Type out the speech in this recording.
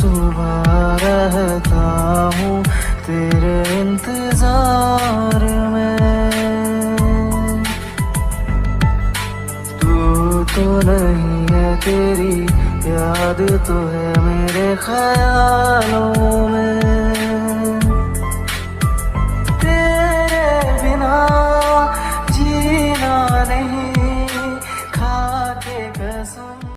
सुबह रहता हूँ तेरे इंतजार में। तू तो नहीं है, तेरी याद तो है मेरे ख्यालों में।